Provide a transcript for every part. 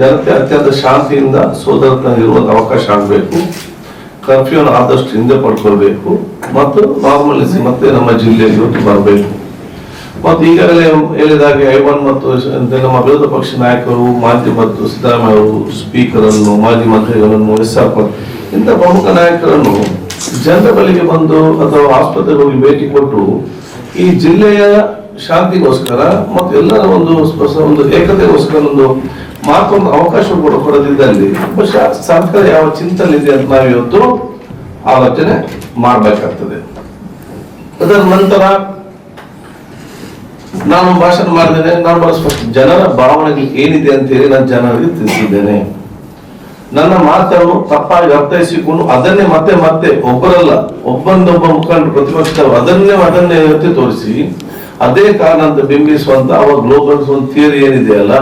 ಜನತೆ ಅತ್ಯಂತ ಶಾಂತಿಯಿಂದ ಸೋದರತನ ಇರುವಂತ ಅವಕಾಶ ಆಗಬೇಕು. ಕರ್ಫ್ಯೂನ ಆದಷ್ಟು ಹಿಂದೆ ಪಡ್ಕೊಳ್ಬೇಕು ಮತ್ತು ನಾರ್ಮಲಿಸಿ ಮತ್ತೆ ನಮ್ಮ ಜಿಲ್ಲೆಯಲ್ಲಿ ಇವತ್ತು ಬರಬೇಕು. ಮತ್ತು ಈಗಾಗಲೇ ಹೇಳಿದಾಗೆ ಐವನ್ ಮತ್ತು ನಮ್ಮ ವಿರೋಧ ಪಕ್ಷ ನಾಯಕರು, ಮಾಜಿ ಮತ್ತು ಸಿದ್ದರಾಮಯ್ಯ ಅವರು ಸ್ಪೀಕರ್ ಅನ್ನು, ಮಾಜಿ ಮಂತ್ರಿಗಳನ್ನು, SR ಇಂಥ ಪ್ರಮುಖ ನಾಯಕರನ್ನು ಜನರ ಬಳಿಗೆ ಬಂದು ಅಥವಾ ಆಸ್ಪತ್ರೆಗೆ ಹೋಗಿ ಭೇಟಿ ಕೊಟ್ಟು ಈ ಜಿಲ್ಲೆಯ ಶಾಂತಿಗೋಸ್ಕರ ಮತ್ತು ಎಲ್ಲರ ಒಂದು ಏಕತೆಗೋಸ್ಕರ ಒಂದು ಮಾತೊಂದು ಅವಕಾಶ ಕೊಡದಿದ್ದಲ್ಲಿ ಬಹುಶಃ ಸರ್ಕಾರ ಯಾವ ಚಿಂತನೆ ಇದೆ ಅಂತ ನಾವು ಇವತ್ತು ಆಲೋಚನೆ ಮಾಡಬೇಕಾಗ್ತದೆ. ಅದರ ನಂತರ ನಾನು ಭಾಷಣ ಮಾಡಿದ್ದೇನೆ. ನಾನು ಬಹಳ ಸ್ಪಷ್ಟ ಜನರ ಭಾವನೆಗಳು ಏನಿದೆ ಅಂತ ಹೇಳಿ ನಾನು ಜನರಿಗೆ ತಿಳಿಸಿದ್ದೇನೆ. ನನ್ನ ಮಾತನ್ನು ತಪ್ಪಾಗಿ ಅರ್ಥೈಸಿಕೊಂಡು ಅದನ್ನೇ ಮತ್ತೆ ಮತ್ತೆ ಒಬ್ಬರಲ್ಲ ಒಬ್ಬೊಬ್ಬ ಮುಖಂಡರು ಪ್ರತಿಪಕ್ಷರು ಅದನ್ನೇ ಎತ್ತಿ ತೋರಿಸಿ ಅದೇ ಕಾರಣ ಅಂತ ಬಿಂಬಿಸುವಂತ ಅವ ಗ್ಲೋಬಲ್ ಒಂದು ಥಿಯರಿ ಏನಿದೆಯಲ್ಲ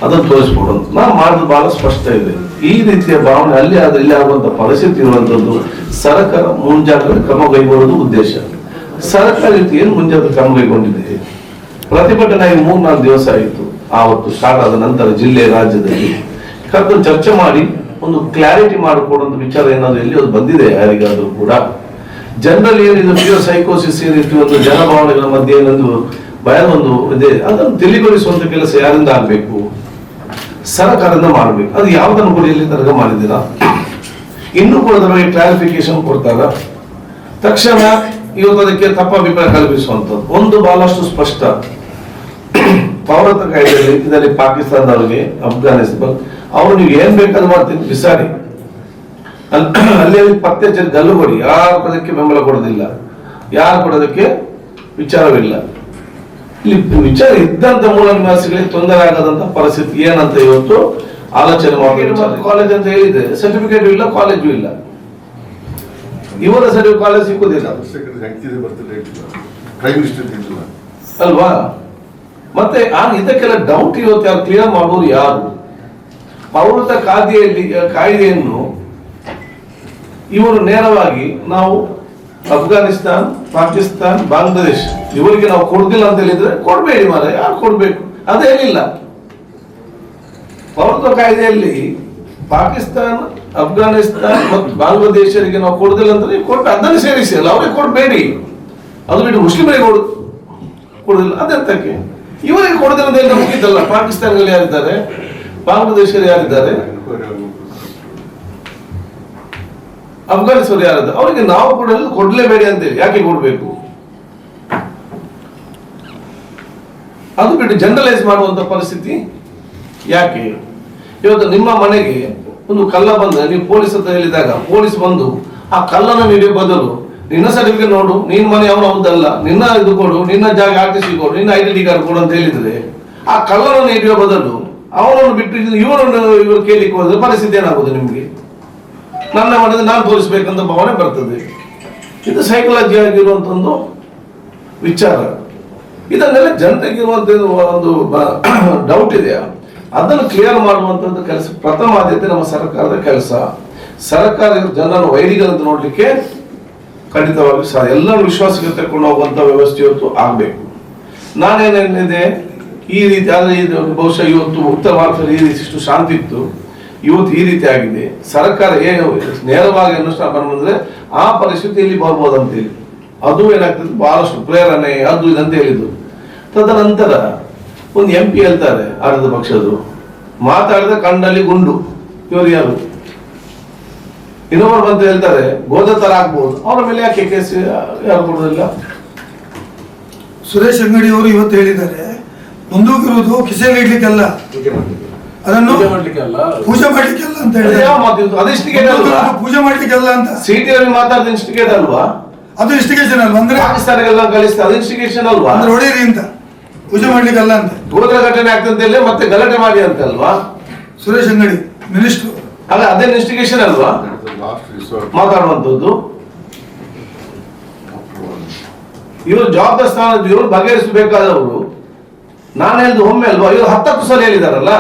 ಅದನ್ನು ತೋರಿಸ್ಕೊಡೋದು. ನಾನು ಮಾಡಿದ ಬಹಳ ಸ್ಪಷ್ಟ ಇದೆ. ಈ ರೀತಿಯ ಭಾವನೆ ಅಲ್ಲಿ ಆದ್ರೆ ಇಲ್ಲಿ ಆಗುವಂತ ಪರಿಸ್ಥಿತಿ ಇರುವಂತದ್ದು ಸರ್ಕಾರ ಮುಂಜಾಗ್ರತೆ ಕ್ರಮ ಕೈಗೊಳ್ಳುವುದು ಉದ್ದೇಶ. ಸರ್ಕಾರ ಏನು ಮುಂಜಾಗ್ರತೆ ಕ್ರಮ ಕೈಗೊಂಡಿದೆ? ಪ್ರತಿಭಟನೆ 3-4 ದಿವಸ ಆಯಿತು. ಆವತ್ತು ಸ್ಟಾರ್ಟ್ ಆದ ನಂತರ ಜಿಲ್ಲೆ ರಾಜ್ಯದಲ್ಲಿ ಕರೆದು ಚರ್ಚೆ ಮಾಡಿ ಒಂದು ಕ್ಲಾರಿಟಿ ಮಾಡಿಕೊಡುವಂತ ವಿಚಾರ ಏನಾದ್ರು ಎಲ್ಲಿ ಅದು ಬಂದಿದೆ ಯಾರಿಗಾದ್ರೂ ಕೂಡ? ಜನರಲ್ಲಿ ಏನಿದೆ ಪ್ಯೂರ್ ಸೈಕೋಸಿಸ್ ಏನಿತ್ತು ಒಂದು ಜನಭಾವನೆಗಳ ಮಧ್ಯೆ ಏನೊಂದು ಭಯದೊಂದು ಇದೆ, ಅದನ್ನು ತಿಳಿಗೊಳಿಸುವಂತ ಕೆಲಸ ಯಾರಿಂದ ಆಗ್ಬೇಕು? ಸರ್ಕಾರದಿಂದ ಮಾಡ್ಬೇಕು. ಅದು ಯಾವ್ದನ್ನು ಕೂಡ ಎಲ್ಲಿ ತನಕ ಮಾಡಿದ್ದೀರಾ? ಇನ್ನೂ ಕೂಡ ಅದರ ಬಗ್ಗೆ ಕ್ಲಾರಿಫಿಕೇಶನ್ ಕೊಡ್ತಾರ? ತಕ್ಷಣ ಇವತ್ತು ಅದಕ್ಕೆ ತಪ್ಪ ಅಭಿಪ್ರಾಯ ಕಲ್ಪಿಸುವಂಥದ್ದು ಒಂದು ಬಹಳಷ್ಟು ಸ್ಪಷ್ಟ. ಪೌರತ್ವ ಕಾಯ್ದೆಯಲ್ಲಿ ಇದರಲ್ಲಿ ಪಾಕಿಸ್ತಾನದವರಿಗೆ, ಅಫ್ಘಾನಿಸ್ತಾನ ಅವರು ನೀವು ಏನ್ ಬೇಕಾದ್ರೂ ಮಾಡ್ತೀನಿ ಬಿಸಾಡಿ, ಅಲ್ಲಿ ಪತ್ತೆ ಗಲ್ಲು ಕೊಡಿ, ಯಾರು ಅದಕ್ಕೆ ಬೆಂಬಲ ಕೊಡೋದಿಲ್ಲ, ಯಾರು ಕೊಡೋದಕ್ಕೆ ವಿಚಾರವಿಲ್ಲ. ಇಲ್ಲಿ ವಿಚಾರ ಇದ್ದಂತ ಮೂಲ ನಿವಾಸಿಗಳಿಗೆ ತೊಂದರೆ ಆಗದಂತ ಪರಿಸ್ಥಿತಿ ಏನಂತ ಇವತ್ತು ಆಲೋಚನೆ ಮಾಡಿ. ಕಾಲೇಜ್ ಅಂತ ಹೇಳಿದ್ರೆ ಸರ್ಟಿಫಿಕೇಟ್ ಇಲ್ಲ, ಕಾಲೇಜು ಇಲ್ಲ, ಇವರ ಸರ್ಟಿಫಿಕೇಟ್ ಕಾಲೇಜ್ ಸಿಕ್ಕುದಿಲ್ಲ ಅಲ್ವಾ? ಮತ್ತೆ ಇದಕ್ಕೆಲ್ಲ ಡೌಟ್ ಇವತ್ತು ಯಾರು ಕ್ಲಿಯರ್ ಮಾಡೋರು ಯಾರು? ಪೌರತ್ವ ಕಾಯ್ದೆಯನ್ನು ಇವರು ನೇರವಾಗಿ ನಾವು ಅಫ್ಘಾನಿಸ್ತಾನ್, ಪಾಕಿಸ್ತಾನ್, ಬಾಂಗ್ಲಾದೇಶ್ ಇವರಿಗೆ ನಾವು ಕೊಡುದಿಲ್ಲ ಅಂತ ಹೇಳಿದ್ರೆ ಕೊಡ್ಬೇಡಿ ಮಾರ, ಯಾರು ಕೊಡ್ಬೇಕು? ಅದೇ ಹೇಳಿಲ್ಲ. ಪೌರತ್ವ ಕಾಯ್ದೆಯಲ್ಲಿ ಪಾಕಿಸ್ತಾನ್, ಅಫ್ಘಾನಿಸ್ತಾನ್ ಮತ್ತು ಬಾಂಗ್ಲಾದೇಶರಿಗೆ ನಾವು ಕೊಡುದಿಲ್ಲ ಅಂತ ನೀವು ಕೊಟ್ಟು ಅದನ್ನು ಸೇರಿಸಿ ಅಲ್ಲ, ಅವ್ರಿಗೆ ಕೊಡ್ಬೇಡಿ. ಅದು ಬಿಟ್ಟು ಮುಸ್ಲಿಮರಿಗೆ ಕೊಡುದಿಲ್ಲ ಅದೆಂತಕ್ಕೆ? ಇವರಿಗೆ ಕೊಡುದಿಲ್ಲ ಅಂತ ಹೇಳಿ ಮುಗಿತಲ್ಲ. ಪಾಕಿಸ್ತಾನದಲ್ಲಿ ಯಾರಿದ್ದಾರೆ, ಬಾಂಗ್ಲಾದೇಶಲ್ಲಿ ಯಾರಿದ್ದಾರೆ, ಅಫ್ಘಾನಿಸ್ತಾನ ಯಾರಿದ್ದಾರೆ, ಅವರಿಗೆ ನಾವು ಕೊಡ್ಲೇಬೇಡಿ ಅಂತೇಳಿ ಯಾಕೆ ಕೊಡ್ಬೇಕು? ಅದು ಬಿಟ್ಟು ಜನರಲೈಸ್ ಮಾಡುವಂತ ಪರಿಸ್ಥಿತಿ ಯಾಕೆ? ಇವತ್ತು ನಿಮ್ಮ ಮನೆಗೆ ಒಂದು ಕಳ್ಳ ಬಂದ, ನೀವು ಪೊಲೀಸ್ ಅಂತ ಹೇಳಿದಾಗ ಪೊಲೀಸ್ ಬಂದು ಆ ಕಳ್ಳನ ನೀಡುವ ಬದಲು ನಿನ್ನ ಸರ್ಟಿಫಿಕೇಟ್ ನೋಡು, ನಿನ್ನ ಮನೆ ಅವನು ಹೌದಲ್ಲ, ನಿನ್ನ ಇದು ಕೊಡು, ನಿನ್ನ ಜಾಗ ಆರ್ಟಿಸಿ ಕೊಡು, ನಿನ್ನ ಐಡೆಂಟಿ ಕಾರ್ಡ್ ಕೊಡು ಅಂತ ಹೇಳಿದ್ರೆ ಆ ಕಳ್ಳನ ನೀಡುವ ಬದಲು ಅವನನ್ನು ಬಿಟ್ಟು ಇವರು ಕೇಳಿಕ್ಕೆ ಹೋದ್ರೆ ಪರಿಸ್ಥಿತಿ ಏನಾಗುದು? ನಿಮ್ಗೆ ನನ್ನ ಮನೆಯಲ್ಲಿ ನಾನು ತೋರಿಸ್ಬೇಕಂತ ಭಾವನೆ ಬರ್ತದೆ. ಇದು ಸೈಕಾಲಜಿ ಆಗಿರುವಂತ ಒಂದು ವಿಚಾರ. ಇದನ್ನೆಲ್ಲ ಜನತೆಗೆ ಇರುವಂತ ಒಂದು ಡೌಟ್ ಇದೆಯಾ, ಅದನ್ನು ಕ್ಲಿಯರ್ ಮಾಡುವಂತದ್ದು ಕೆಲಸ ಪ್ರಥಮ ಆದ್ಯತೆ ನಮ್ಮ ಸರ್ಕಾರದ ಕೆಲಸ. ಸರ್ಕಾರ ಜನರನ್ನು ವೈರಿಗಳಂತ ನೋಡ್ಲಿಕ್ಕೆ ಖಂಡಿತವಾಗಿ ಎಲ್ಲರೂ ವಿಶ್ವಾಸಕ್ಕೆ ತೆಗೆದುಕೊಂಡು ಹೋಗುವಂತ ವ್ಯವಸ್ಥೆ ಇವತ್ತು ಆಗ್ಬೇಕು. ನಾನೇನಿದೆ ಈ ರೀತಿ ಆದ್ರೆ ಬಹುಶಃ ಇವತ್ತು ಉತ್ತರ ಭಾರತದಲ್ಲಿ ಈ ರೀತಿ ಶಾಂತಿ ಇತ್ತು, ಇವತ್ತು ಈ ರೀತಿ ಆಗಿದೆ. ಸರ್ಕಾರ ಏನು ನೇರವಾಗಿ ಅನುಷ್ಠಾನ ಬಂದ್ರೆ ಆ ಪರಿಸ್ಥಿತಿಯಲ್ಲಿ ಬರ್ಬೋದು ಅಂತೇಳಿ ಅದು ಏನಾಗ್ತದೆ, ಬಹಳಷ್ಟು ಪ್ರೇರಣೆ ಅದು ಇದಂತ ಹೇಳಿದ್ದು. ತದನಂತರ ಒಂದು MP ಹೇಳ್ತಾರೆ ಆಡಳಿತ ಪಕ್ಷದ್ದು, ಮಾತಾಡಿದ ಕಣ್ಣಲ್ಲಿ ಗುಂಡು, ಇವರು ಯಾರು? ಇನ್ನೊಬ್ಬರು ಬಂತ ಹೇಳ್ತಾರೆ ಗೋದ ತರ ಆಗ್ಬಹುದು, ಅವರ ಮೇಲೆ ಯಾಕೆ ಕೇಸ್ ಯಾರು ಕೊಡೋದಿಲ್ಲ? ಸುರೇಶ್ ಅಂಗಡಿ ಅವರು ಇವತ್ತು ಹೇಳಿದ್ದಾರೆ ಮುಂದೂಗಿರುವುದು ಕಿಸೆಗೆ ಇಡ್ಲಿಕ್ಕಲ್ಲ, ಅದನ್ನು ಪೂಜೆ ಮಾಡ್ಲಿಕ್ಕೆಲ್ಲ ಅಂತ ಹೇಳಿದ್ರೆ ಪೂಜೆ ಮಾಡ್ಲಿಕ್ಕೆಲ್ಲ ಅಂತ ಸಿಟಿ ಅವರಿಗೆ ಮಾತಾಡಿದ ಇನ್ಸ್ಟಿಗೇಟ್ ಅಲ್ವಾ? ಅದು ಇನ್ಸ್ಟಿಗೇಷನ್ ಅಲ್ವಾ? ಅಂದ್ರೆ ಪಾಕಿಸ್ತಾನಗೆಲ್ಲ ಕಳಿಸ್ತಾರೆ, ಅದು ಇನ್ಸ್ಟಿಗೇಷನ್ ಅಲ್ವಾ? ಅಂದ್ರೆ ಹೊಡೀರಿ ಅಂತ, ಪೂಜೆ ಮಾಡ್ಲಿಕ್ಕಲ್ಲ ಅಂತ. ಗೋದ್ರ ಘಟನೆ ಆಗ್ತಂತ ಮತ್ತೆ ಗಲಾಟೆ ಮಾಡಿ ಅಂತ ಅಲ್ವಾ? ಸುರೇಶ್ ಅಂಗಡಿ ಮಿನಿಸ್ಟರ್ ಅಲ್ಲ, ಅದೇ ಇನ್ಸ್ಟಿಗೇಷನ್ ಅಲ್ವಾ ಮಾತಾಡುವಂತದ್ದು? ಇವರು ಜವಾಬ್ದಾರಿ ಸ್ಥಾನದ ಇವರು ಬಗೆಹರಿಸಬೇಕಾದವರು. ನಾನು ಹೇಳಿದ ಒಮ್ಮೆ ಅಲ್ವಾ, ಇವರು 10 ಸಲ ಹೇಳಿದಾರಲ್ಲ.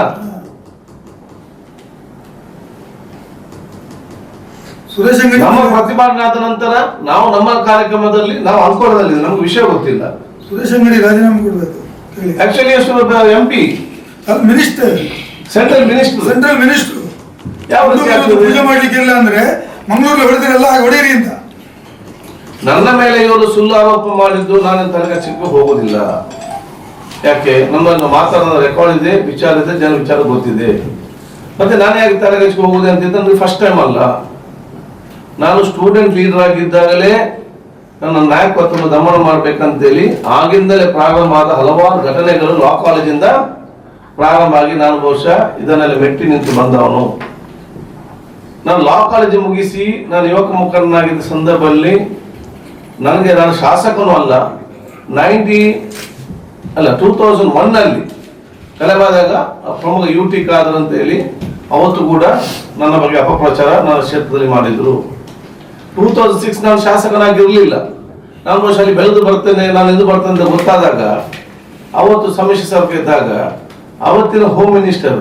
ಸುರೇಶ್ ಅಂಗಡಿ ನಮ್ಮ ಪ್ರತಿಭಟನೆ ಆದ ನಂತರ ನಾವು ನಮ್ಮ ಕಾರ್ಯಕ್ರಮದಲ್ಲಿ ನಾವು ಅಂಕೋಲದಲ್ಲಿ ನಮ್ಗೆ ವಿಷಯ ಗೊತ್ತಿಲ್ಲ. ಸುರೇಶ್ ಅಂಗಡಿ ರಾಜೀನಾಮೆ ಕೊಡಬೇಕು actually MP minister central minister ಯಾವ ಪೂಜೆ ಮಾಡ್ಲಿಕ್ಕಿಲ್ಲ ಅಂದ್ರೆ ಮಂಗಳೂರಲ್ಲಿ ಹೊಡೆದಿರಲ್ಲ ಹೊಡೆಯಿರಿ ಅಂತ. ನನ್ನ ಮೇಲೆ ಇವರು ಸುಳ್ಳು ಆರೋಪ ಮಾಡಿದ್ದು ನಾನು ತಲೆಗಚ್ಚಕ್ಕೆ ಹೋಗುದಿಲ್ಲ. ಯಾಕೆ ನಮ್ಮನ್ನು ಮಾತಾಡೋದು ರೆಕಾರ್ಡ್ ಇದೆ, ವಿಚಾರ ಇದೆ, ಜನ ವಿಚಾರ ಗೊತ್ತಿದೆ. ಮತ್ತೆ ನಾನು ಯಾಕೆ ತಲೆಗಚ್ಚಕ್ಕೆ ಹೋಗುದೇ ಅಂತಿದ್ದ ನನಗೆ ಫಸ್ಟ್ ಟೈಮ್ ಅಲ್ಲ. ನಾನು ಸ್ಟೂಡೆಂಟ್ ಲೀಡರ್ ಆಗಿದ್ದಾಗಲೇ ನನ್ನ ನಾಯಕತ್ವವನ್ನು ದಮನ ಮಾಡ್ಬೇಕಂತೇಳಿ ಆಗಿಂದಲೇ ಪ್ರಾರಂಭ ಆದ ಹಲವಾರು ಘಟನೆಗಳು ಲಾ ಕಾಲೇಜಿಂದ ಪ್ರಾರಂಭ ಆಗಿ ನಾನು ಬಹುಶಃ ಇದನ್ನೆಲ್ಲ ಮೆಟ್ಟಿ ನಿಂತು ಬಂದವನು. ನಾನು ಲಾ ಕಾಲೇಜ್ ಮುಗಿಸಿ ನಾನು ಯುವಕ ಮುಖಂಡನಾಗಿದ್ದ ಸಂದರ್ಭದಲ್ಲಿ ನನಗೆ ನಾನು ಶಾಸಕನೂ ಅಲ್ಲ 2001 ಕಲೆಬಾದಾಗ ಪ್ರಮುಖ UT ಖಾದರ್ ಅಂತ ಹೇಳಿ ಅವತ್ತು ಕೂಡ ನನ್ನ ಬಗ್ಗೆ ಅಪಪ್ರಚಾರ ನನ್ನ ಕ್ಷೇತ್ರದಲ್ಲಿ ಮಾಡಿದ್ರು. 2006 ನಾನು ಶಾಸಕನಾಗಿರ್ಲಿಲ್ಲ. ನಾನು ಬಹುಶಃ ಅಲ್ಲಿ ಬೆಳೆದು ಬರ್ತೇನೆ, ನಾನು ಎಂದು ಬರ್ತೇನೆ ಅಂತ ಗೊತ್ತಾದಾಗ ಅವತ್ತು ಸಮ್ಮಿಶ್ರ ಸರ್ಕಾರ ಇದ್ದಾಗ ಅವತ್ತಿನ ಹೋಮ್ ಮಿನಿಸ್ಟರ್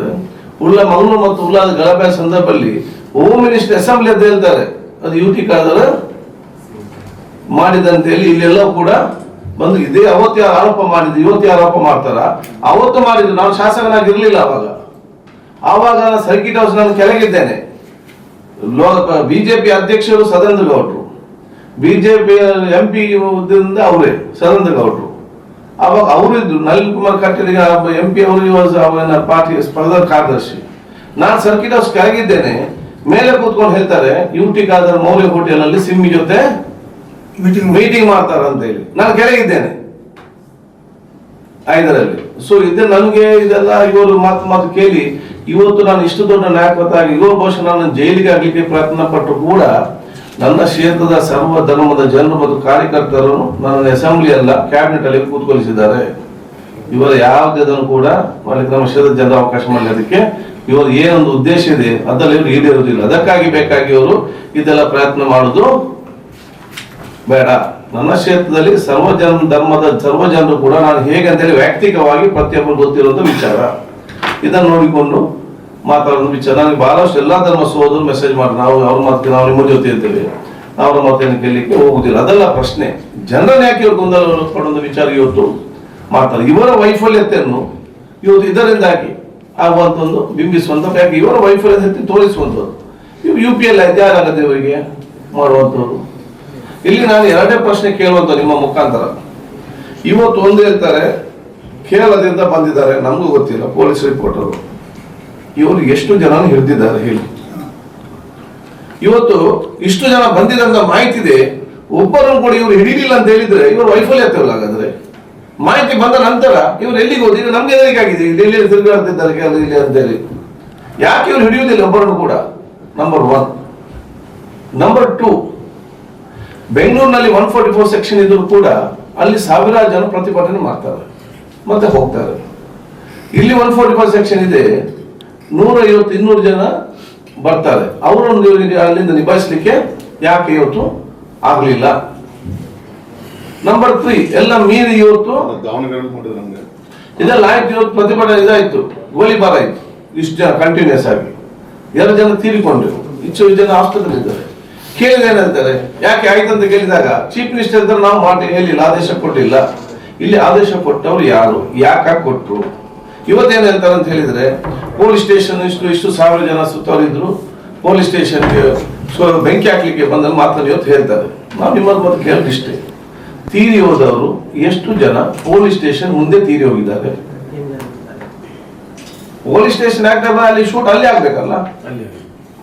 ಮಂಗಳೂರು ಮತ್ತು ಉಳ್ಳಾದ ಗಲಭೆ ಸಂದರ್ಭದಲ್ಲಿ ಹೋಮ್ ಮಿನಿಸ್ಟರ್ ಅಸೆಂಬ್ಲಿ ಅಂತ ಹೇಳ್ತಾರೆ ಅದು UT ಖಾದರ್ ಮಾಡಿದಂತ ಹೇಳಿ ಇಲ್ಲೆಲ್ಲ ಕೂಡ ಬಂದು ಇದೇ ಅವತ್ತು ಯಾರು ಆರೋಪ ಮಾಡಿದ್ದು ಇವತ್ತು ಯಾರು ಆರೋಪ ಮಾಡ್ತಾರ ಅವತ್ತು ಮಾಡಿದ್ದು. ನಾನು ಶಾಸಕನಾಗಿರ್ಲಿಲ್ಲ ಆವಾಗ ನಾನು ಸರ್ಕಿಟ್ ಹೌಸ್ ನಾನು ಕೆಳಗಿದ್ದೇನೆ. ಬಿಜೆಪಿ ಅಧ್ಯಕ್ಷರು ಸದಾನಂದ ಗೌಡ್ರು, ಬಿಜೆಪಿ MP ಅವರೇ ಸದಾನಂದ ಗೌಡ್ರು. ಅವಾಗ ಅವರಿದ್ರು ನಳಿನ್ ಕುಮಾರ್ ಕಟೀಲ್ MP ಅವರು ಪಾರ್ಟಿ ಪ್ರಧಾನ ಕಾರ್ಯದರ್ಶಿ. ನಾನು ಸರ್ಕಿಟ್ ಹೌಸ್ ಕೆಳಗಿದ್ದೇನೆ. ಮೇಲೆ ಕೂತ್ಕೊಂಡು ಹೇಳ್ತಾರೆ UT ಖಾದರ್ ಮೌಲ್ಯ ಹೋಟೆಲ್ ಅಲ್ಲಿ ಸಿಮ್ಮಿ ಜೊತೆ ಮೀಟಿಂಗ್ ಮಾಡ್ತಾರ ಅಂತ ಹೇಳಿ. ನಾನು ಕೆಳಗಿದ್ದೇನೆ 5ರಲ್ಲಿ. ಸೊ ಇದು ನನಗೆ ಇದೆಲ್ಲ ಇವರು ಮಾತು ಕೇಳಿ ಇವತ್ತು ನಾನು ಇಷ್ಟು ದೊಡ್ಡ ನಾಯಕತ್ವ ಆಗಿ ಇವರು ಬಹುಶಃ ನಾನು ಜೈಲಿಗೆ ಆಗ್ಲಿಕ್ಕೆ ಪ್ರಯತ್ನ ಪಟ್ಟರು ಕೂಡ ನನ್ನ ಕ್ಷೇತ್ರದ ಸರ್ವ ಧರ್ಮದ ಜನರು ಮತ್ತು ಕಾರ್ಯಕರ್ತರು ನನ್ನ ಅಸೆಂಬ್ಲಿ ಅಲ್ಲ ಕ್ಯಾಬಿನೆಟ್ ಅಲ್ಲಿ ಕೂತ್ಕೊಳಿಸಿದ್ದಾರೆ. ಇವರ ಯಾವುದನ್ನು ಕೂಡ ಮಾಡ್ಲಿಕ್ಕೆ ನಮ್ಮ ಕ್ಷೇತ್ರದ ಜನರ ಅವಕಾಶ ಮಾಡಲಿಕ್ಕೆ ಇವರು ಏನೊಂದು ಉದ್ದೇಶ ಇದೆ ಅದರಲ್ಲಿ ಇವರು ಈಡೇರುವುದಿಲ್ಲ. ಅದಕ್ಕಾಗಿ ಬೇಕಾಗಿ ಇವರು ಇದೆಲ್ಲ ಪ್ರಯತ್ನ ಮಾಡುದು ಬೇಡ. ನನ್ನ ಕ್ಷೇತ್ರದಲ್ಲಿ ಸರ್ವ ಜನರು ಕೂಡ ನಾನು ಹೇಗೆ ಅಂತೇಳಿ ವೈಯಕ್ತಿಕವಾಗಿ ಪ್ರತಿಯೊಬ್ಬರು ಗೊತ್ತಿರುವಂತ ವಿಚಾರ ಇದನ್ನು ನೋಡಿಕೊಂಡು ಮಾತಾಡೋದು ವಿಚಾರ. ನನಗೆ ಬಹಳಷ್ಟು ಎಲ್ಲಾ ಧರ್ಮ ಸಹೋದರು ಮೆಸೇಜ್ ಮಾಡಿ ನಾವು ಅವ್ರ ಮಾತಿಗೆ ನಾವು ನಿಮ್ಮ ಜೊತೆ ಇದ್ದೇವೆ, ಅವರ ಮಾತನ್ನು ಕೇಳಲಿಕ್ಕೆ ಹೋಗುದಿಲ್ಲ. ಅದೆಲ್ಲ ಪ್ರಶ್ನೆ. ಜನರನ್ನ ಯಾಕೆ ಇವರು ಗೊಂದಲ ಪಡುವ ವಿಚಾರ ಇವತ್ತು ಮಾಡ್ತಾರೆ. ಇವರ ವೈಫಲ್ಯತೆಯನ್ನು ಇವತ್ತು ಇದರಿಂದಾಗಿ ಆಗುವಂತದ್ದು ಬಿಂಬಿಸುವಂತ ಯಾಕೆ ಇವರ ವೈಫಲ್ಯತೆ ತೋರಿಸುವಂಥದ್ದು. ಇವು UPL ಆಯ್ತು ಯಾರಾಗತ್ತೆ ಇವರಿಗೆ ಮಾಡುವಂಥದ್ದು. ಇಲ್ಲಿ ನಾನು ಎರಡೇ ಪ್ರಶ್ನೆ ಕೇಳುವಂತ ನಿಮ್ಮ ಮುಖಾಂತರ. ಇವತ್ತು ಒಂದು ಹೇಳ್ತಾರೆ ಕೇರಳದಿಂದ ಬಂದಿದ್ದಾರೆ, ನಮಗೂ ಗೊತ್ತಿಲ್ಲ ಪೊಲೀಸ್ ರಿಪೋರ್ಟರು. ಇವರು ಎಷ್ಟು ಜನ ಹಿಡಿದಿದ್ದಾರೆ ಹೇಳಿ. ಇವತ್ತು ಇಷ್ಟು ಜನ ಬಂದಿದ್ದಂತ ಮಾಹಿತಿ ಇದೆ, ಒಬ್ಬರನ್ನು ಕೂಡ ಇವರು ಹಿಡಿಲಿಲ್ಲ ಅಂತ ಹೇಳಿದ್ರೆ ಇವರು ವೈಫಲ್ಯತೆ ಹಾಗಾದ್ರೆ. ಮಾಹಿತಿ ಬಂದ ನಂತರ ಇವರು ಎಲ್ಲಿಗೆ ಹೋಗಿ ನಮ್ಗೆ ಎದರಿಕಾಗಿದೆ ಇಲ್ಲಿ ತಿರುಗಾಡ್ತಿದ್ದಾರೆ ಇಲ್ಲಿ ಅಂತ ಹೇಳಿ. ಯಾಕೆ ಇವರು ಹಿಡಿಯುವುದಿಲ್ಲ ಒಬ್ಬರನ್ನು ಕೂಡ? ನಂಬರ್ 1. ನಂಬರ್ 2, ಬೆಂಗಳೂರಿನಲ್ಲಿ 144 ಸೆಕ್ಷನ್ ಇದ್ರು ಕೂಡ ಅಲ್ಲಿ ಸಾವಿರಾರು ಜನ ಪ್ರತಿಭಟನೆ ಮಾಡ್ತಾರೆ ಮತ್ತೆ ಹೋಗ್ತಾರೆ. ಇಲ್ಲಿ 144 ಸೆಕ್ಷನ್ ಇದೆ, 150-200 ಜನ ಬರ್ತಾರೆ. ಅವರೊಂದು ಅಲ್ಲಿಂದ ನಿಭಾಯಿಸಲಿಕ್ಕೆ ಯಾಕೆ ಇವತ್ತು ಆಗ್ಲಿಲ್ಲ? ನಂಬರ್ 3, ಎಲ್ಲ ಮೀರಿ ಇವತ್ತು ಇದೆಲ್ಲ ಆಯ್ತು. ಇವತ್ತು ಪ್ರತಿಭಟನೆ ಇದಾಯ್ತು, ಗೋಲಿಬಾರ್ ಆಯ್ತು, ಇಷ್ಟು ಜನ ಕಂಟಿನ್ಯೂಸ್ ಆಗಿ 2 ಜನ ತೀರಿಕೊಂಡ್ರು, ಇಷ್ಟು ಜನ ಆಸ್ಪತ್ರೆ ಇದ್ದಾರೆ. ಕೇಳಿದೇನಂತಾರೆ ಯಾಕೆ ಆಯ್ತು ಅಂತ ಕೇಳಿದಾಗ ಚೀಫ್ ಮಿನಿಸ್ಟರ್ ಇದ್ದಾರೆ, ನಾವು ಮಾಡಿ ಹೇಳಿಲ್ಲ, ಆದೇಶ ಕೊಟ್ಟಿಲ್ಲ. ಇಲ್ಲಿ ಆದೇಶ ಕೊಟ್ಟವ್ರು ಯಾರು, ಯಾಕೆ ಕೊಟ್ಟರು? ಇವತ್ತೇನ್ ಹೇಳ್ತಾರೆ ಅಂತ ಹೇಳಿದ್ರೆ ಪೊಲೀಸ್ ಸ್ಟೇಷನ್ ಇಷ್ಟು ಸಾವಿರ ಜನ ಸುತ್ತವರಿದ್ರು, ಪೊಲೀಸ್ ಸ್ಟೇಷನ್ಗೆ ಬೆಂಕಿ ಹಾಕ್ಲಿಕ್ಕೆ ಬಂದಲ್ಲಿ ಮಾತ್ರ ಇವತ್ತು ಹೇಳ್ತಾರೆ. ನಾವು ನಿಮ್ಮ ಮತ್ತೆ ಕೇಳಿಷ್ಟೇ, ತೀರಿ ಹೋದವರು ಎಷ್ಟು ಜನ ಪೊಲೀಸ್ ಸ್ಟೇಷನ್ ಮುಂದೆ ತೀರಿ ಹೋಗಿದ್ದಾರೆ? ಪೊಲೀಸ್ ಸ್ಟೇಷನ್ ಯಾಕಂದ್ರೆ ಅಲ್ಲಿ ಶೂಟ್ ಅಲ್ಲಿ ಆಗ್ಬೇಕಲ್ಲ,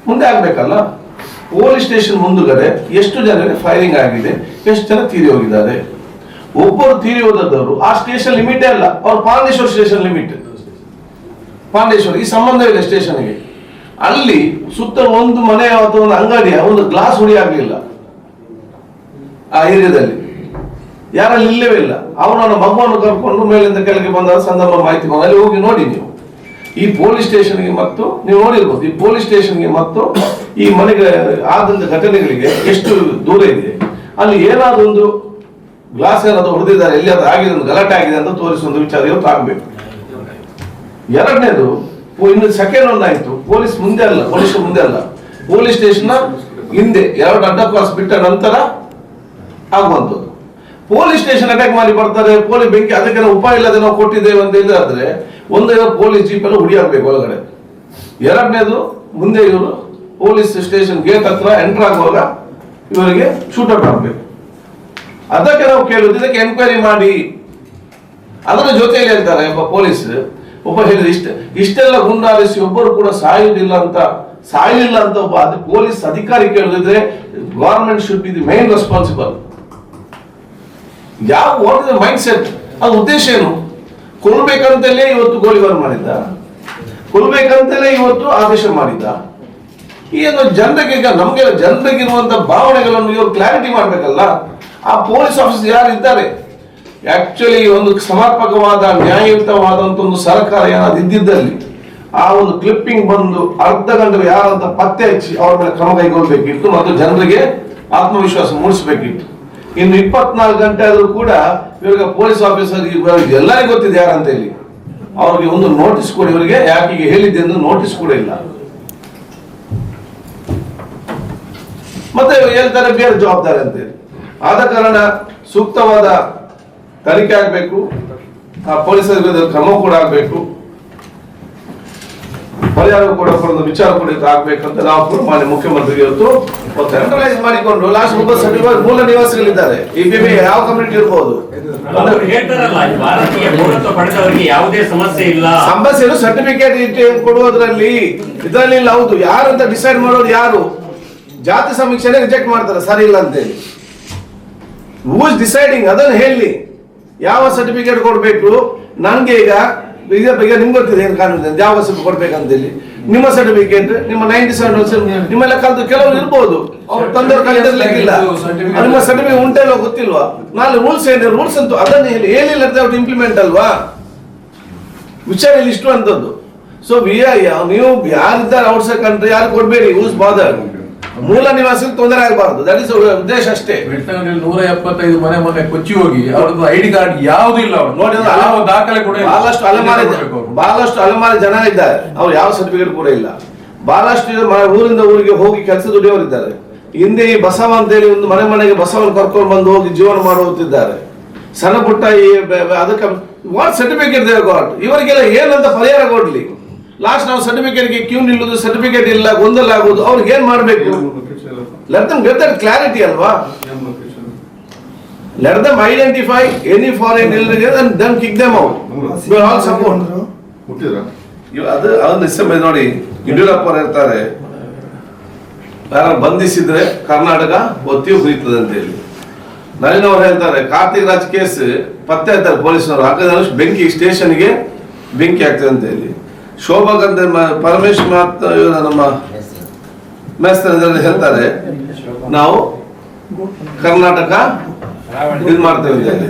ಮುಂದೆ ಆಗ್ಬೇಕಲ್ಲ. ಪೊಲೀಸ್ ಸ್ಟೇಷನ್ ಮುಂದುಗಡೆ ಎಷ್ಟು ಜನರಿಗೆ ಫೈರಿಂಗ್ ಆಗಿದೆ, ಎಷ್ಟು ಜನ ತೀರಿ ಹೋಗಿದ್ದಾರೆ? ಒಬ್ಬರು ತೀರಿ ಹೋದವರು ಆ ಸ್ಟೇಷನ್ ಲಿಮಿಟೇ ಅಲ್ಲ, ಅವ್ರು ಪಾಂಡೇಶ್ವರ ಸ್ಟೇಷನ್ ಲಿಮಿಟ್. ಪಾಂಡೇಶ್ವರ ಈ ಸಂಬಂಧವಿಲ್ಲ ಸ್ಟೇಷನ್ಗೆ. ಅಲ್ಲಿ ಸುತ್ತ ಒಂದು ಮನೆ ಅಥವಾ ಒಂದು ಅಂಗಡಿಯ ಒಂದು ಗ್ಲಾಸ್ ಹುಡಿ ಆಗ್ಲಿಲ್ಲ ಆ ಏರಿಯಾದಲ್ಲಿ, ಯಾರಲ್ಲಿ ಇಲ್ಲವೇ ಇಲ್ಲ. ಅವನನ್ನ ಮಗುವನ್ನು ಕರ್ಕೊಂಡು ಮೇಲಿಂದ ಕೆಳಗೆ ಬಂದ ಸಂದರ್ಭ ಮಾಹಿತಿ ಅಲ್ಲಿ ಹೋಗಿ ನೋಡಿ ನೀವು. ಈ ಪೊಲೀಸ್ ಸ್ಟೇಷನ್ಗೆ ಮತ್ತು ನೀವು ನೋಡಿರ್ಬೋದು, ಈ ಪೊಲೀಸ್ ಸ್ಟೇಷನ್ಗೆ ಮತ್ತು ಈ ಮನೆಗೆ ಆದಂತ ಘಟನೆಗಳಿಗೆ ಎಷ್ಟು ದೂರ ಇದೆ. ಅಲ್ಲಿ ಏನಾದ್ರು ಒಂದು ಗ್ಲಾಸ್ ಏನಾದ್ರು ಹೊಡೆದಿದ್ದಾರೆ, ಎಲ್ಲಿಯಾದ್ರೂ ಆಗಿದೆ, ಒಂದು ಗಲಾಟೆ ಆಗಿದೆ ಅಂತ ತೋರಿಸುವಂತ ವಿಚಾರ ಇವತ್ತು ಆಗ್ಬೇಕು. ಎರಡನೇದು, ಇನ್ನು ಸೆಕೆಂಡ್ ಒಂದಾಯ್ತು, ಪೊಲೀಸ್ ಮುಂದೆ ಅಲ್ಲ, ಪೊಲೀಸರು ಮುಂದೆ ಅಲ್ಲ, ಪೊಲೀಸ್ ಸ್ಟೇಷನ್ ಹಿಂದೆ 2 ಅಡ್ಡ ಕ್ರಾಸ್ ಬಿಟ್ಟ ನಂತರ ಆಗುವಂಥದ್ದು. ಪೊಲೀಸ್ ಸ್ಟೇಷನ್ ಅಟ್ಯಾಕ್ ಮಾಡಿ ಬರ್ತಾರೆ, ಪೊಲೀಸ್ ಬೆಂಕಿ, ಅದಕ್ಕೆ ನಾವು ಉಪಾಯ ಇಲ್ಲದೆ ನಾವು ಕೊಟ್ಟಿದ್ದೇವೆ ಅಂತ ಹೇಳಿದ್ರೆ ಒಂದು ಪೊಲೀಸ್ ಜೀಪ್ ಎಲ್ಲ ಹುಡಿ ಆಗ್ಬೇಕು ಒಳಗಡೆ, ಎರಡನೇದು, ಮುಂದೆ ಇವರು ಪೊಲೀಸ್ ಸ್ಟೇಷನ್ ಗೇಟ್ ಹತ್ರ ಎಂಟರ್ ಆಗುವಾಗ ಇವರಿಗೆ ಶೂಟೌಟ್ ಆಗಬೇಕು. ಅದಕ್ಕೆ ನಾವು ಕೇಳುದು, ಇದಕ್ಕೆ ಎನ್ಕ್ವೈರಿ ಮಾಡಿ. ಅದರ ಜೊತೆಯಲ್ಲಿ ಹೇಳ್ತಾರೆ ಪೊಲೀಸ್ ಒಬ್ಬ ಹೇಳಿದ್ರೆ ಇಷ್ಟೆಲ್ಲ ಗುಂಡಾರಿಸಿ ಒಬ್ಬರು ಕೂಡ ಸಾಯುವುದಿಲ್ಲ ಅಂತ ಒಬ್ಬ ಪೊಲೀಸ್ ಅಧಿಕಾರಿ ಕೇಳುದಿದ್ರೆ government should be the main responsible. ಯಾವ what is the mindset? ಅದು ಉದ್ದೇಶ ಏನು? ಕೊಲ್ಬೇಕಂತಲೇ ಇವತ್ತು ಗೋಲಿಬಾರ್ ಮಾಡಿದ್ದ, ಕೊಲ್ಬೇಕಂತಲೇ ಇವತ್ತು ಆದೇಶ ಮಾಡಿದ್ದ. ಏನು ಜನರಿಗೆ, ಈಗ ನಮ್ಗೆ ಜನರಿಗಿರುವಂತ ಭಾವನೆಗಳನ್ನು ಇವರು ಕ್ಲಾರಿಟಿ ಮಾಡ್ಬೇಕಲ್ಲ. ಆ ಪೊಲೀಸ್ ಆಫೀಸರ್ ಯಾರು ಇದ್ದಾರೆ, ಆಕ್ಚುಲಿ ಒಂದು ಸಮರ್ಪಕವಾದ ನ್ಯಾಯಯುತವಾದಂತ ಒಂದು ಸರ್ಕಾರ ಏನಾದ್ರು ಇದ್ದಿದ್ದಲ್ಲಿ ಆ ಒಂದು ಕ್ಲಿಪ್ಪಿಂಗ್ ಬಂದು ಅರ್ಧ ಗಂಟೆ ಯಾರಂತ ಪತ್ತೆ ಹಚ್ಚಿ ಅವ್ರ ಮೇಲೆ ಕ್ರಮ ಕೈಗೊಳ್ಳಬೇಕಿತ್ತು ಮತ್ತು ಜನರಿಗೆ ಆತ್ಮವಿಶ್ವಾಸ ಮೂಡಿಸಬೇಕಿತ್ತು. ಇನ್ನು 24 ಗಂಟೆ ಆದ್ರೂ ಕೂಡ ಇವಾಗ ಪೊಲೀಸ್ ಆಫೀಸರ್ ಎಲ್ಲರಿಗೂ ಗೊತ್ತಿದೆ ಯಾರಂತ ಹೇಳಿ, ಅವ್ರಿಗೆ ಒಂದು ನೋಟಿಸ್ ಕೂಡ, ಇವರಿಗೆ ಯಾಕೆ ಹೇಳಿದ್ದೆ ಎಂದು ನೋಟಿಸ್ ಕೂಡ ಇಲ್ಲ. ಮತ್ತೆ ಹೇಳ್ತಾರೆ ಬೇರೆ ಜವಾಬ್ದಾರಿ ಅಂತೇಳಿ. ಆದ ಕಾರಣ ಸೂಕ್ತವಾದ ತನಿಖೆ ಆಗಬೇಕು, ಆ ಪೊಲೀಸರ ವಿರುದ್ಧ ಕ್ರಮ ಕೂಡ ಆಗಬೇಕು, ಪರಿಹಾರ ಕೂಡ ವಿಚಾರ ಕೂಡ ಆಗ್ಬೇಕಂತ ನಾವು ಕೂಡ ಮಾನ್ಯ ಮುಖ್ಯಮಂತ್ರಿಗೆ ಇವತ್ತು ಸೆಂಟ್ರಲೈಸ್ ಮಾಡಿಕೊಂಡು ಲಾಸ್ಟ್ ಮೂಲ ನಿವಾಸಿಗಳಿದ್ದಾರೆ. ಈ ಬಿಬಿ ಯಾವ ಕಮ್ಯುನಿಟಿ ಇರ್ಬೋದು, ಯಾವುದೇ ಸಮಸ್ಯೆ ಇಲ್ಲ. ಸಮಸ್ಯೆ ಸರ್ಟಿಫಿಕೇಟ್ ಕೊಡುವುದರಲ್ಲಿ ಇದರಲ್ಲಿ ಇಲ್ಲ. ಹೌದು, ಯಾರಂತ ಡಿಸೈಡ್ ಮಾಡೋದು ಯಾರು? ಜಾತಿ ಸಮೀಕ್ಷೆನೆ ರಿಜೆಕ್ಟ್ ಮಾಡ್ತಾರೆ, ಸರಿ ಇಲ್ಲ ಅಂತೇಳಿ. Who is deciding? ಅದನ್ನು ಹೇಳಿ, ಯಾವ ಸರ್ಟಿಫಿಕೇಟ್ ಕೊಡ್ಬೇಕು. ನನ್ಗೆ ಈಗ ನಿಮ್ಗೆ ಗೊತ್ತಿದೆ ಏನು ಕಾನೂನು ಯಾವ ಸರ್ಟಿಫಿಕೇಟ್ ಕೊಡ್ಬೇಕಂತೇಳಿ. ನಿಮ್ಮ ಸರ್ಟಿಫಿಕೇಟ್ ನಿಮ್ಮ 97 ನಿಮ್ಮೆಲ್ಲ ಕಲ್ತು ಕೆಲವರು ಇರ್ಬೋದು, ಅವ್ರು ತಂದವ್ರ ಕಲಿತಿರ್ಲಿಕ್ಕಿಲ್ಲ. ನಿಮ್ಮ ಸರ್ಟಿಫಿಕೇಟ್ ಉಂಟೆಲ್ಲೋ ಗೊತ್ತಿಲ್ವಾ? ನಾಳೆ ರೂಲ್ಸ್ ಏನಿದೆ, ರೂಲ್ಸ್ ಅಂತೂ ಅದನ್ನು ಹೇಳಿಲ್ಲ ಅವ್ರು ಇಂಪ್ಲಿಮೆಂಟ್ ಅಲ್ವಾ? ವಿಚಾರ ಇಲ್ಲಿ ಇಷ್ಟು ಅಂತದ್ದು. ಸೊ ನೀವು ಯಾರಿದ್ದಾರೆ ಔಟ್ಸೈಡ್ ಕಂಟ್ರಿ ಯಾರು ಕೊಡ್ಬೇಡಿ, ಯೂಸ್ ಬಾದರ್. ಮೂಲ ನಿವಾಸಿಗೆ ತೊಂದರೆ ಆಗಬಾರ್ದು, ದಟ್ ಇಸ್ ಉದ್ದೇಶ ಅಷ್ಟೇ. 175 ಮನೆ ಕೊಚ್ಚಿ ಹೋಗಿ ಅವ್ರದ್ದು ಐಡಿ ಕಾರ್ಡ್ ಯಾವ್ದು ಇಲ್ಲ, ನೋಡಿ ಯಾವ ದಾಖಲೆ ಕೂಡ ಬಹಳಷ್ಟು ಅಲೆಮಾರಿ ಜನ ಇದ್ದಾರೆ, ಅವ್ರು ಯಾವ ಸರ್ಟಿಫಿಕೇಟ್ ಕೂಡ ಇಲ್ಲ. ಬಹಳಷ್ಟು ಊರಿಂದ ಊರಿಗೆ ಹೋಗಿ ಕೆಲಸ ದುಡಿಯೋರು ಇದ್ದಾರೆ. ಹಿಂದೆ ಈ ಬಸವ ಅಂತೇಳಿ ಒಂದು ಮನೆಗೆ ಬಸವನ ಕರ್ಕೊಂಡು ಬಂದು ಹೋಗಿ ಜೀವನ ಮಾಡುತ್ತಿದ್ದಾರೆ. ಸಣ್ಣ ಪುಟ್ಟ ಅದಕ್ಕೆ ವಾಟ್ ಸರ್ಟಿಫಿಕೇಟ್ ದೇವ್ ಗಾಟ್, ಇವರಿಗೆಲ್ಲ ಏನಂತ ಪರಿಹಾರ ಕೊಡ್ಲಿ. ಲಾಸ್ಟ್ ನಾವು ಸರ್ಟಿಫಿಕೇಟ್ಗೆ ಕ್ಯೂ ನಿಲ್ಲುದು, ಸರ್ಟಿಫಿಕೇಟ್ ಇಲ್ಲ, ಗೊಂದಲ ಆಗುದು, ಅವ್ರಿಗೆ ಏನ್ ಮಾಡ್ಬೇಕು? Let them get that clarity ಅಲ್ವಾ? Let them identify any foreign ಇಲ್ಲಿಗೆ and then kick them out. We all support. ಅದು ನೋಡಿ, ಯಡಿಯೂರಪ್ಪ ಅವರು ಹೇಳ್ತಾರೆ ಯಾರು ಬಂಧಿಸಿದ್ರೆ ಕರ್ನಾಟಕ ಒತ್ತಿ ಹುರಿತದೆ ಅಂತ ಹೇಳಿ. ನಳಿನ್ ಅವರು ಹೇಳ್ತಾರೆ ಕಾರ್ತಿಕ್ ರಾಜ್ ಕೇಸ್ ಪತ್ತೆ ಆಗ್ತಾರೆ ಪೊಲೀಸ್ನವರು, ಹಾಕಿದ್ರೆ ಬೆಂಕಿ ಸ್ಟೇಷನ್ಗೆ ಬೆಂಕಿ ಆಗ್ತದೆ ಅಂತ ಹೇಳಿ. ಶೋಭಾ ಗಂಧ ಪರಮೇಶ್ ನಮ್ಮ ಮೇಸ್ತ್ರಿ ಹೇಳ್ತಾರೆ ನಾವು ಕರ್ನಾಟಕ ಇದು ಮಾಡ್ತೇವೆ ಅಂತ ಹೇಳಿ.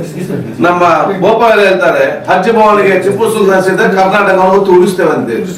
ನಮ್ಮ ಗೋಪಾಲ ಹೇಳ್ತಾರೆ ಹಜ್ ಭವನಿಗೆ ಟಿಪ್ಪು ಸುಲ್ತಾನ್ ಕರ್ನಾಟಕವನ್ನು ಉಳಿಸ್ತೇವೆ ಅಂತ ಹೇಳಿ.